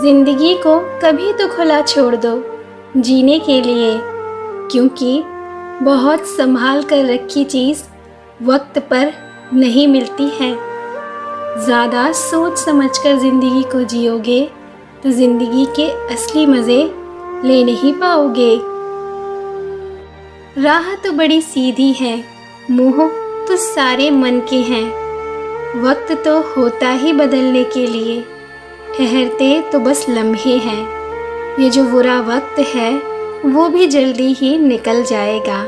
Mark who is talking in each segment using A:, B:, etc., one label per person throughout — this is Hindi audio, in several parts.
A: जिंदगी को कभी तो खुला छोड़ दो जीने के लिए, क्योंकि बहुत संभाल कर रखी चीज़ वक्त पर नहीं मिलती है। ज़्यादा सोच समझकर ज़िंदगी को जियोगे तो ज़िंदगी के असली मज़े ले नहीं पाओगे। राह तो बड़ी सीधी है, मुँह तो सारे मन के हैं। वक्त तो होता ही बदलने के लिए, ठहरते तो बस लम्हे हैं। ये जो बुरा वक्त है वो भी जल्दी ही निकल जाएगा।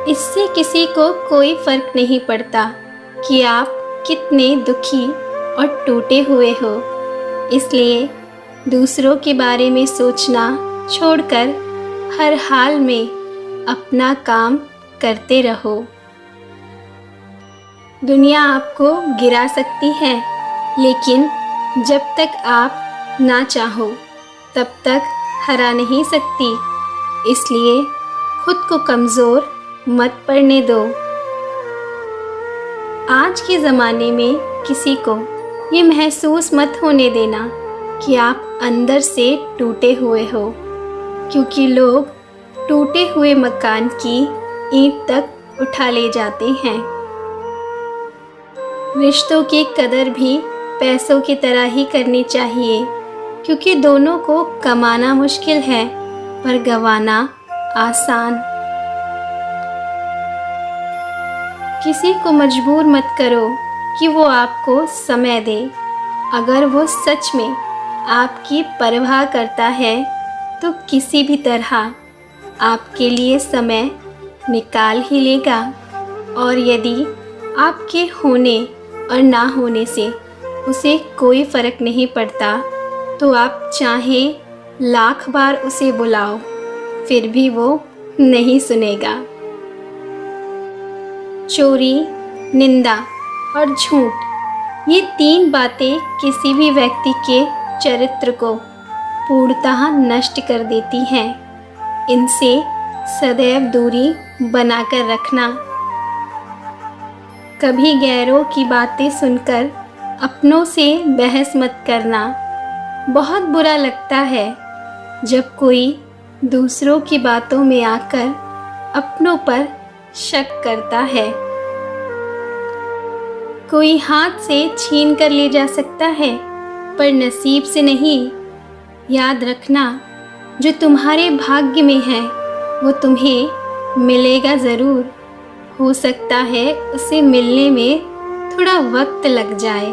A: इससे किसी को कोई फ़र्क नहीं पड़ता कि आप कितने दुखी और टूटे हुए हो। इसलिए दूसरों के बारे में सोचना छोड़कर हर हाल में अपना काम करते रहो। दुनिया आपको गिरा सकती है, लेकिन जब तक आप ना चाहो तब तक हरा नहीं सकती। इसलिए खुद को कमज़ोर मत पड़ने दो। आज के ज़माने में किसी को ये महसूस मत होने देना कि आप अंदर से टूटे हुए हो, क्योंकि लोग टूटे हुए मकान की ईंट तक उठा ले जाते हैं। रिश्तों की कदर भी पैसों की तरह ही करनी चाहिए, क्योंकि दोनों को कमाना मुश्किल है पर गंवाना आसान। किसी को मजबूर मत करो कि वो आपको समय दे। अगर वो सच में आपकी परवाह करता है तो किसी भी तरह आपके लिए समय निकाल ही लेगा। और यदि आपके होने और ना होने से उसे कोई फ़र्क नहीं पड़ता तो आप चाहे लाख बार उसे बुलाओ फिर भी वो नहीं सुनेगा। चोरी, निंदा और झूठ, ये तीन बातें किसी भी व्यक्ति के चरित्र को पूर्णतः नष्ट कर देती हैं। इनसे सदैव दूरी बनाकर रखना। कभी गैरों की बातें सुनकर अपनों से बहस मत करना। बहुत बुरा लगता है जब कोई दूसरों की बातों में आकर अपनों पर शक करता है। कोई हाथ से छीन कर ले जा सकता है पर नसीब से नहीं। याद रखना, जो तुम्हारे भाग्य में है वो तुम्हें मिलेगा ज़रूर। हो सकता है उसे मिलने में थोड़ा वक्त लग जाए,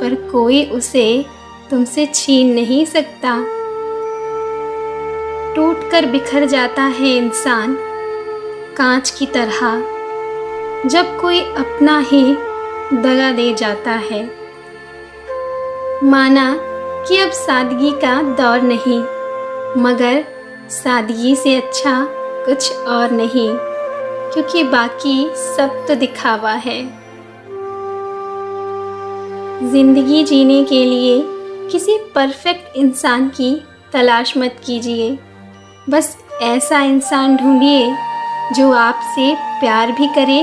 A: पर कोई उसे तुमसे छीन नहीं सकता। टूट कर बिखर जाता है इंसान कांच की तरह जब कोई अपना ही दगा दे जाता है। माना कि अब सादगी का दौर नहीं, मगर सादगी से अच्छा कुछ और नहीं, क्योंकि बाकी सब तो दिखावा है। ज़िंदगी जीने के लिए किसी परफेक्ट इंसान की तलाश मत कीजिए। बस ऐसा इंसान ढूंढिए जो आपसे प्यार भी करे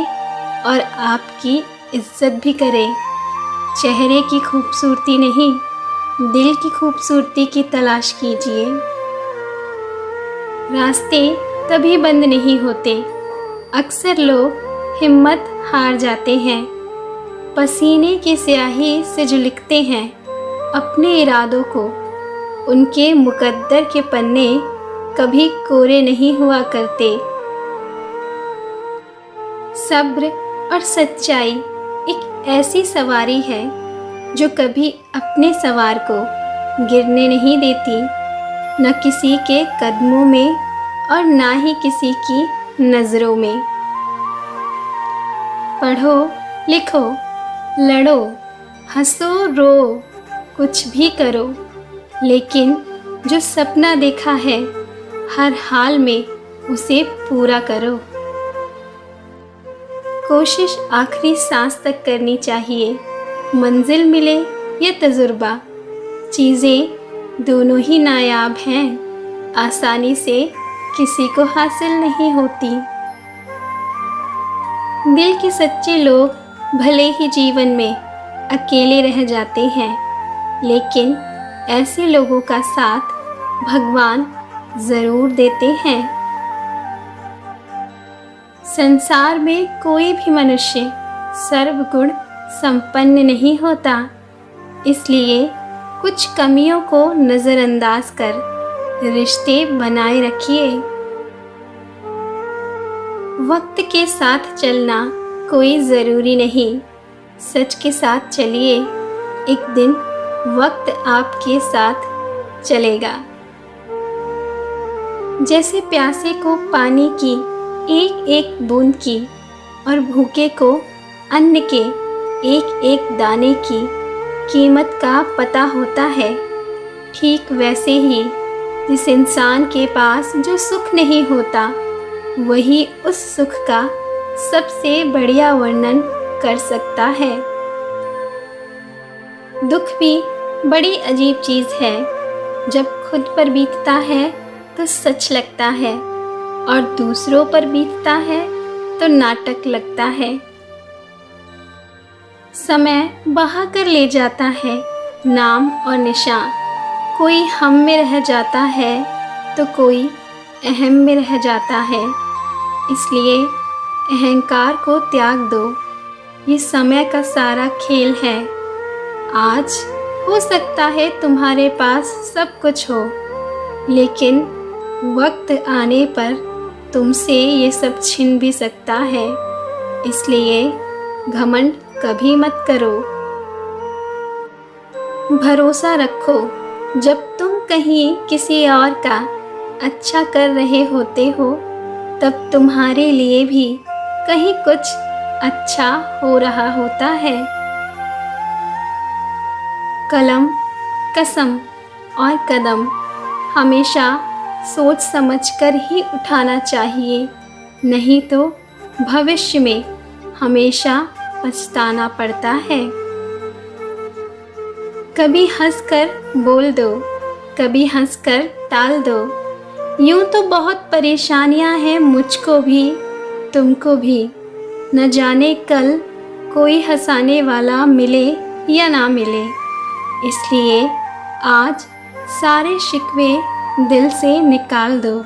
A: और आपकी इज्जत भी करे। चेहरे की खूबसूरती नहीं, दिल की खूबसूरती की तलाश कीजिए। रास्ते तभी बंद नहीं होते, अक्सर लोग हिम्मत हार जाते हैं। पसीने की स्याही से जो लिखते हैं अपने इरादों को, उनके मुकद्दर के पन्ने कभी कोरे नहीं हुआ करते। सब्र और सच्चाई एक ऐसी सवारी है जो कभी अपने सवार को गिरने नहीं देती, न किसी के कदमों में और ना ही किसी की नज़रों में। पढ़ो, लिखो, लड़ो, हंसो, रो, कुछ भी करो, लेकिन जो सपना देखा है हर हाल में उसे पूरा करो। कोशिश आखिरी सांस तक करनी चाहिए। मंजिल मिले या तजुर्बा, चीज़ें दोनों ही नायाब हैं, आसानी से किसी को हासिल नहीं होती। दिल के सच्चे लोग भले ही जीवन में अकेले रह जाते हैं, लेकिन ऐसे लोगों का साथ भगवान ज़रूर देते हैं। संसार में कोई भी मनुष्य सर्वगुण संपन्न नहीं होता, इसलिए कुछ कमियों को नज़रअंदाज कर रिश्ते बनाए रखिए। वक्त के साथ चलना कोई ज़रूरी नहीं, सच के साथ चलिए, एक दिन वक्त आपके साथ चलेगा। जैसे प्यासे को पानी की एक एक बूंद की और भूखे को अन्न के एक एक दाने की कीमत का पता होता है, ठीक वैसे ही जिस इंसान के पास जो सुख नहीं होता, वही उस सुख का सबसे बढ़िया वर्णन कर सकता है। दुख भी बड़ी अजीब चीज़ है, जब खुद पर बीतता है तो सच लगता है और दूसरों पर बीतता है तो नाटक लगता है। समय बहा कर ले जाता है नाम और निशान, कोई हम में रह जाता है तो कोई अहम में रह जाता है। इसलिए अहंकार को त्याग दो, ये समय का सारा खेल है। आज हो सकता है तुम्हारे पास सब कुछ हो, लेकिन वक्त आने पर तुमसे ये सब छिन भी सकता है, इसलिए घमंड कभी मत करो। भरोसा रखो, जब तुम कहीं किसी और का अच्छा कर रहे होते हो, तब तुम्हारे लिए भी कहीं कुछ अच्छा हो रहा होता है। कलम, कसम और कदम हमेशा सोच समझकर ही उठाना चाहिए, नहीं तो भविष्य में हमेशा पछताना पड़ता है। कभी हंसकर बोल दो, कभी हंसकर टाल दो। यूं तो बहुत परेशानियां हैं मुझको भी, तुमको भी। न जाने कल कोई हंसाने वाला मिले या ना मिले, इसलिए आज सारे शिकवे दिल से निकाल दो।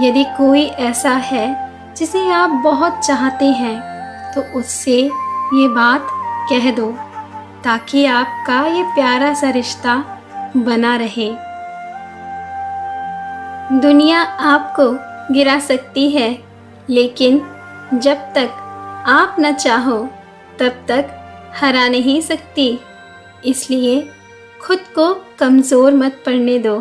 A: यदि कोई ऐसा है जिसे आप बहुत चाहते हैं, तो उससे ये बात कह दो, ताकि आपका ये प्यारा सा रिश्ता बना रहे। दुनिया आपको गिरा सकती है, लेकिन जब तक आप न चाहो तब तक हरा नहीं सकती। इसलिए खुद को कमज़ोर मत पड़ने दो।